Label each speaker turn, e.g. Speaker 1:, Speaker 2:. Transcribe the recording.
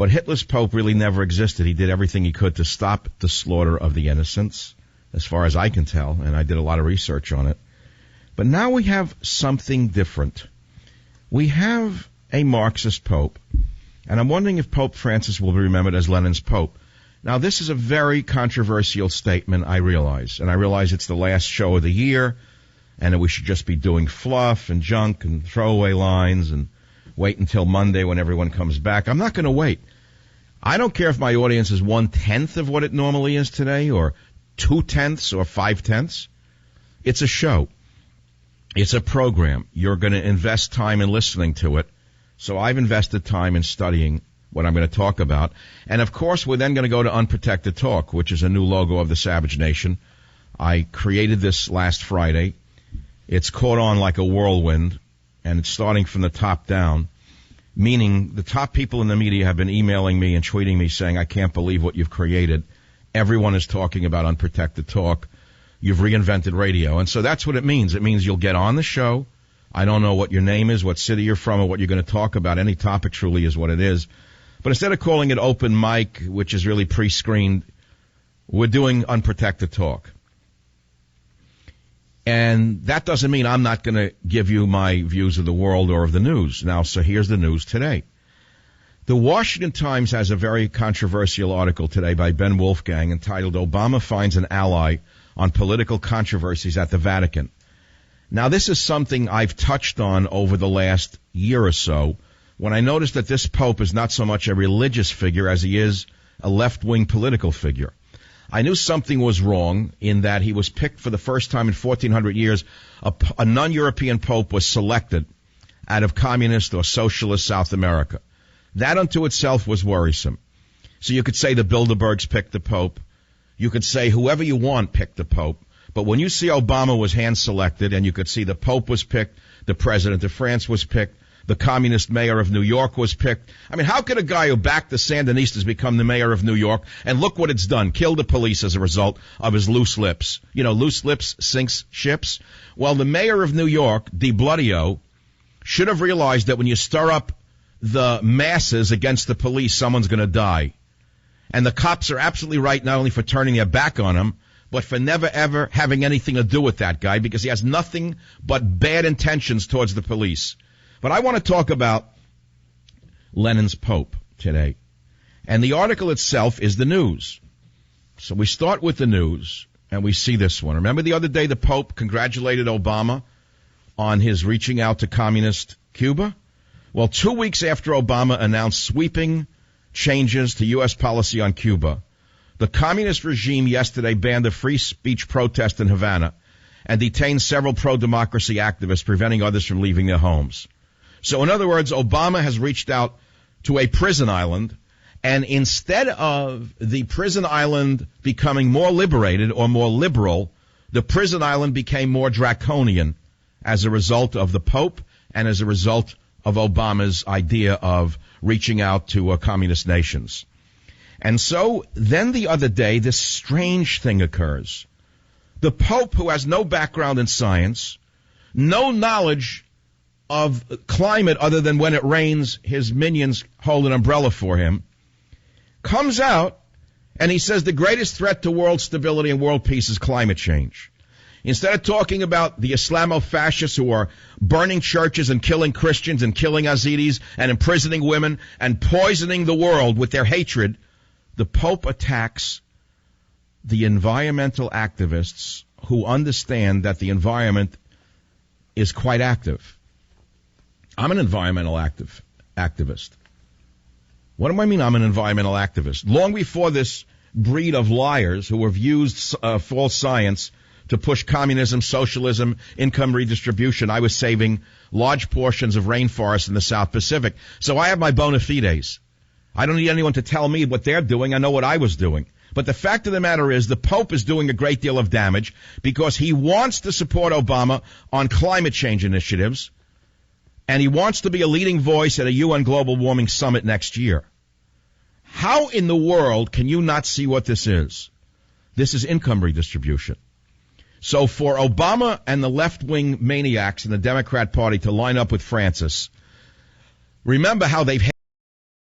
Speaker 1: But Hitler's Pope really never existed. He did everything he could to stop the slaughter of the innocents, as far as I can tell, and I did a lot of research on it. But now we have something different. We have a Marxist Pope, and I'm wondering if Pope Francis will be remembered as Lenin's Pope. Now, this is a very controversial statement, I realize, and I realize it's the last show of the year, and that we should just be doing fluff and junk and throwaway lines and wait until Monday when everyone comes back. I'm not going to wait. I don't care if my audience is 1/10 of what it normally is today, or 2/10 or 5/10. It's a show. It's a program. You're going to invest time in listening to it. So I've invested time in studying what I'm going to talk about. And of course, we're then going to go to Unprotected Talk, which is a new logo of the Savage Nation. I created this last Friday. It's caught on like a whirlwind, and it's starting from the top down, meaning the top people in the media have been emailing me and tweeting me saying, I can't believe what you've created. Everyone is talking about Unprotected Talk. You've reinvented radio. And so that's what it means. It means you'll get on the show. I don't know what your name is, what city you're from, or what you're going to talk about. Any topic truly is what it is. But instead of calling it open mic, which is really pre-screened, we're doing Unprotected Talk. And that doesn't mean I'm not going to give you my views of the world or of the news. Now, so here's the news today. The Washington Times has a very controversial article today by Ben Wolfgang entitled, Obama Finds an Ally on Political Controversies at the Vatican. Now, this is something I've touched on over the last year or so when I noticed that this Pope is not so much a religious figure as he is a left-wing political figure. I knew something was wrong in that he was picked for the first time in 1,400 years. A non-European Pope was selected out of communist or socialist South America. That unto itself was worrisome. So you could say the Bilderbergs picked the Pope. You could say whoever you want picked the Pope. But when you see Obama was hand-selected, and you could see the Pope was picked, the President of France was picked, the communist mayor of New York was picked. I mean, how could a guy who backed the Sandinistas become the mayor of New York? And look what it's done. Killed the police as a result of his loose lips. You know, loose lips sinks ships. Well, the mayor of New York, de Blasio, should have realized that when you stir up the masses against the police, someone's going to die. And the cops are absolutely right not only for turning their back on him, but for never, ever having anything to do with that guy, because he has nothing but bad intentions towards the police. But I want to talk about Lenin's Pope today. And the article itself is the news. So we start with the news, and we see this one. Remember the other day the Pope congratulated Obama on his reaching out to communist Cuba? Well, 2 weeks after Obama announced sweeping changes to U.S. policy on Cuba, the communist regime yesterday banned a free speech protest in Havana and detained several pro-democracy activists, preventing others from leaving their homes. So in other words, Obama has reached out to a prison island, and instead of the prison island becoming more liberated or more liberal, the prison island became more draconian as a result of the Pope and as a result of Obama's idea of reaching out to communist nations. And so then the other day, this strange thing occurs. The Pope, who has no background in science, no knowledge of climate other than when it rains, his minions hold an umbrella for him, comes out and he says the greatest threat to world stability and world peace is climate change. Instead of talking about the Islamo-fascists who are burning churches and killing Christians and killing Yazidis and imprisoning women and poisoning the world with their hatred, the Pope attacks the environmental activists who understand that the environment is quite active. I'm an environmental activist. What do I mean I'm an environmental activist? Long before this breed of liars who have used false science to push communism, socialism, income redistribution, I was saving large portions of rainforests in the South Pacific. So I have my bona fides. I don't need anyone to tell me what they're doing. I know what I was doing. But the fact of the matter is the Pope is doing a great deal of damage because he wants to support Obama on climate change initiatives, and he wants to be a leading voice at a UN Global Warming Summit next year. How in the world can you not see what this is? This is income redistribution. So for Obama and the left-wing maniacs in the Democrat Party to line up with Francis, remember how they've